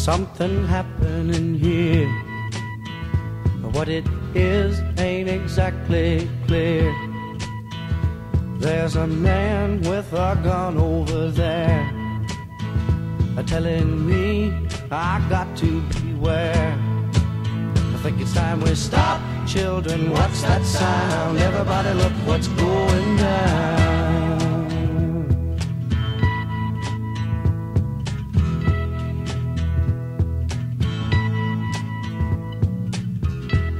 something happening here. What it is ain't exactly clear. There's a man with a gun over there, telling me I got to beware. I think it's time we stop. Children, what's that sound? Everybody look what's going down.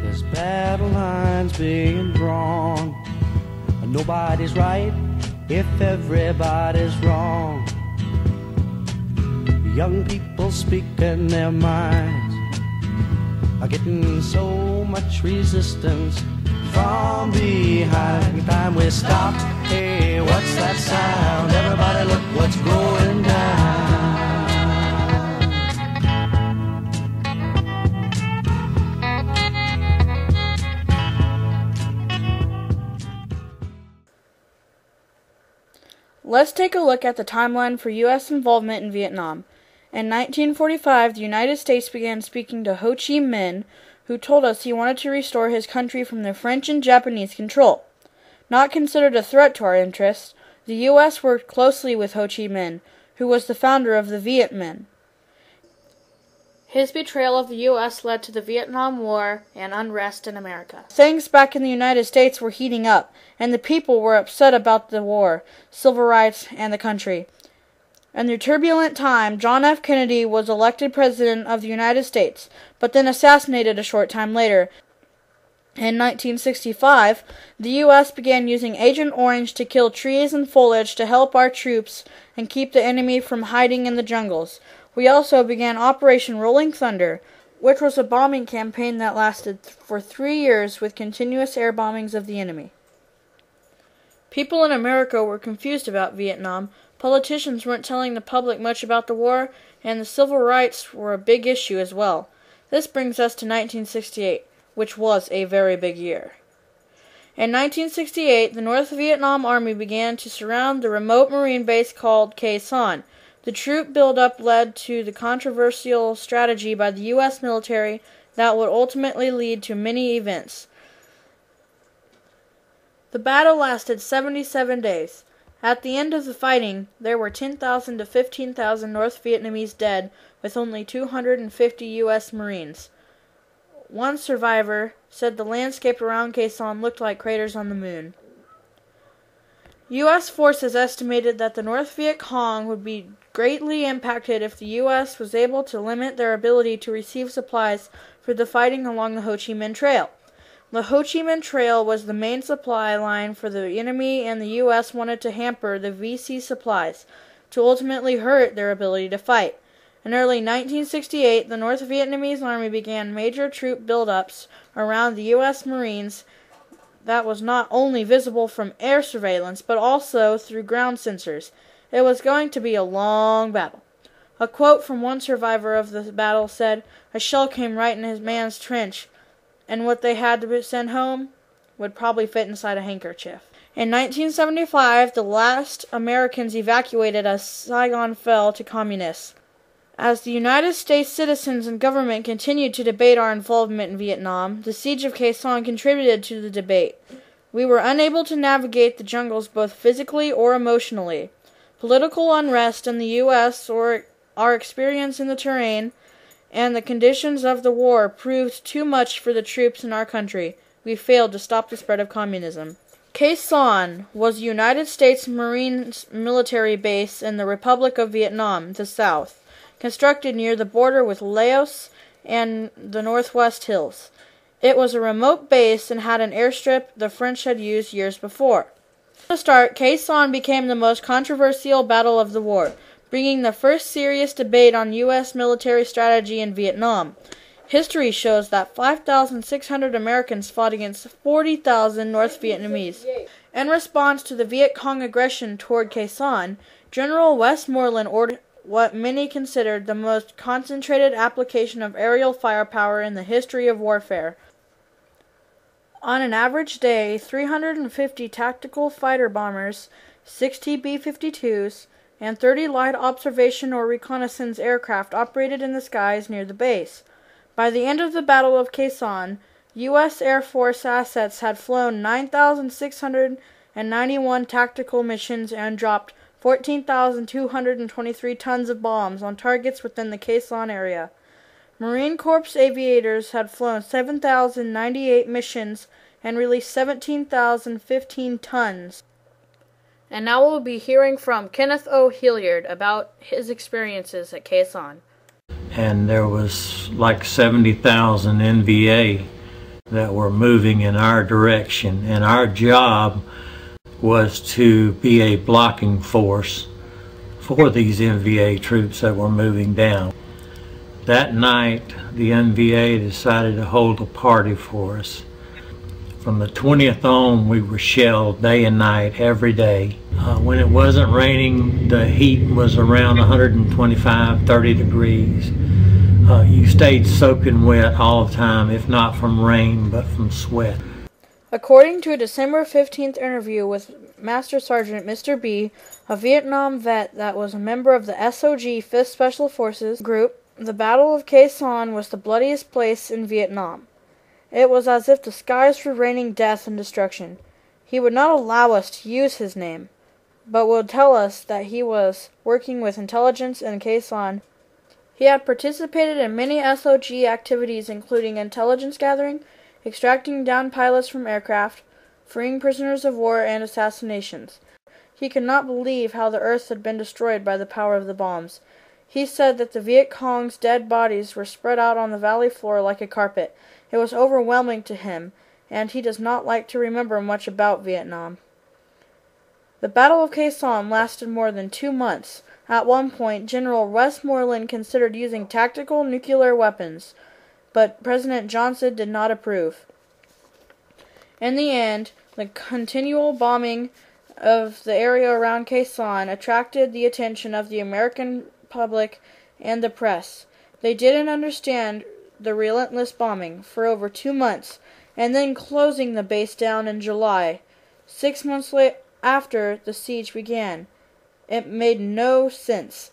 There's battle lines being drawn. Nobody's right if everybody's wrong. Young people speaking their minds are getting so much resistance from behind. Time we stop. Hey, what's that sound? Everybody look what's going down. Let's take a look at the timeline for U.S. involvement in Vietnam. In 1945, the United States began speaking to Ho Chi Minh, who told us he wanted to restore his country from the French and Japanese control. Not considered a threat to our interests, the U.S. worked closely with Ho Chi Minh, who was the founder of the Viet Minh. His betrayal of the U.S. led to the Vietnam War and unrest in America. Things back in the United States were heating up, and the people were upset about the war, civil rights, and the country. In the turbulent time, John F. Kennedy was elected President of the United States, but then assassinated a short time later. In 1965, the U.S. began using Agent Orange to kill trees and foliage to help our troops and keep the enemy from hiding in the jungles. We also began Operation Rolling Thunder, which was a bombing campaign that lasted for 3 years with continuous air bombings of the enemy. People in America were confused about Vietnam. Politicians weren't telling the public much about the war, and the civil rights were a big issue as well. This brings us to 1968, which was a very big year. In 1968, the North Vietnam Army began to surround the remote marine base called Khe Sanh. The troop buildup led to the controversial strategy by the U.S. military that would ultimately lead to many events. The battle lasted 77 days. At the end of the fighting, there were 10,000 to 15,000 North Vietnamese dead, with only 250 U.S. Marines. One survivor said the landscape around Khe Sanh looked like craters on the moon. U.S. forces estimated that the North Viet Cong would be greatly impacted if the U.S. was able to limit their ability to receive supplies for the fighting along the Ho Chi Minh Trail. The Ho Chi Minh Trail was the main supply line for the enemy, and the U.S. wanted to hamper the VC supplies to ultimately hurt their ability to fight. In early 1968, the North Vietnamese Army began major troop buildups around the U.S. Marines that was not only visible from air surveillance, but also through ground sensors. It was going to be a long battle. A quote from one survivor of the battle said, "A shell came right in his man's trench, and what they had to send home would probably fit inside a handkerchief." In 1975, the last Americans evacuated as Saigon fell to communists. As the United States citizens and government continued to debate our involvement in Vietnam, the siege of Khe Sanh contributed to the debate. We were unable to navigate the jungles both physically or emotionally. Political unrest in the U.S. or our experience in the terrain and the conditions of the war proved too much for the troops in our country. We failed to stop the spread of communism. Khe Sanh was a United States Marines military base in the Republic of Vietnam, the South, constructed near the border with Laos and the Northwest Hills. It was a remote base and had an airstrip the French had used years before. From the start, Khe Sanh became the most controversial battle of the war, bringing the first serious debate on U.S. military strategy in Vietnam. History shows that 5,600 Americans fought against 40,000 North Vietnamese. In response to the Viet Cong aggression toward Khe Sanh, General Westmoreland ordered what many considered the most concentrated application of aerial firepower in the history of warfare. On an average day, 350 tactical fighter bombers, 60 B-52s, and 30 light observation or reconnaissance aircraft operated in the skies near the base. By the end of the Battle of Khe Sanh, U.S. Air Force assets had flown 9,691 tactical missions and dropped 14,223 tons of bombs on targets within the Khe Sanh area. Marine Corps aviators had flown 7,098 missions and released 17,015 tons. And now we'll be hearing from Kenneth O. Hilliard about his experiences at Khe Sanh. And there was like 70,000 NVA that were moving in our direction, and our job was to be a blocking force for these NVA troops that were moving down. That night, the NVA decided to hold a party for us. From the 20th on, we were shelled day and night, every day. When it wasn't raining, the heat was around 125, 30 degrees. You stayed soaking wet all the time, if not from rain, but from sweat. According to a December 15th interview with Master Sergeant Mr. B, a Vietnam vet that was a member of the SOG 5th Special Forces Group, the Battle of Khe Sanh was the bloodiest place in Vietnam. It was as if the skies were raining death and destruction. He would not allow us to use his name, but would tell us that he was working with intelligence in Khe Sanh. He had participated in many SOG activities including intelligence gathering, extracting downed pilots from aircraft, freeing prisoners of war, and assassinations. He could not believe how the earth had been destroyed by the power of the bombs. He said that the Viet Cong's dead bodies were spread out on the valley floor like a carpet. It was overwhelming to him, and he does not like to remember much about Vietnam. The Battle of Khe Sanh lasted more than 2 months. At one point, General Westmoreland considered using tactical nuclear weapons, but President Johnson did not approve. In the end, the continual bombing of the area around Khe Sanh attracted the attention of the American public and the press. They didn't understand the relentless bombing for over 2 months, and then closing the base down in July, 6 months after the siege began. It made no sense.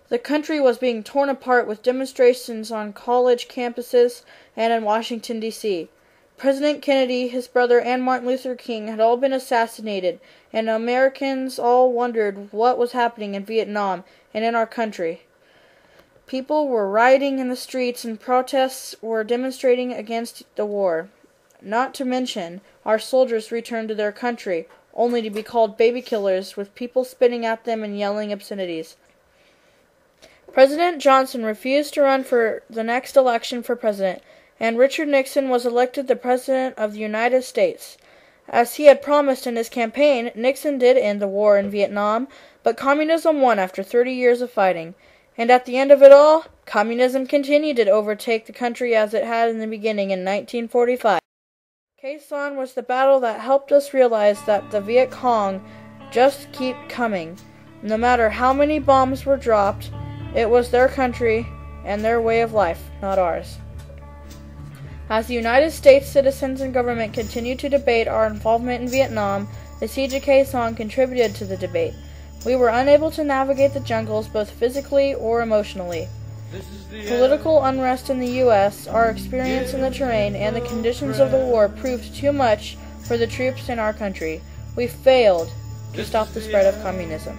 The country was being torn apart with demonstrations on college campuses and in Washington, D.C. President Kennedy, his brother, and Martin Luther King had all been assassinated, and Americans all wondered what was happening in Vietnam and in our country. People were rioting in the streets and protests were demonstrating against the war. Not to mention, our soldiers returned to their country, only to be called baby killers with people spitting at them and yelling obscenities. President Johnson refused to run for the next election for president, and Richard Nixon was elected the President of the United States. As he had promised in his campaign, Nixon did end the war in Vietnam, but communism won after 30 years of fighting. And at the end of it all, communism continued to overtake the country as it had in the beginning in 1945. Khe Sanh was the battle that helped us realize that the Viet Cong just keep coming. No matter how many bombs were dropped, it was their country and their way of life, not ours. As the United States citizens and government continued to debate our involvement in Vietnam, the siege of Khe Sanh contributed to the debate. We were unable to navigate the jungles both physically or emotionally. Political unrest in the U.S., our experience in the terrain, and the conditions of the war proved too much for the troops in our country. We failed to stop the spread of communism.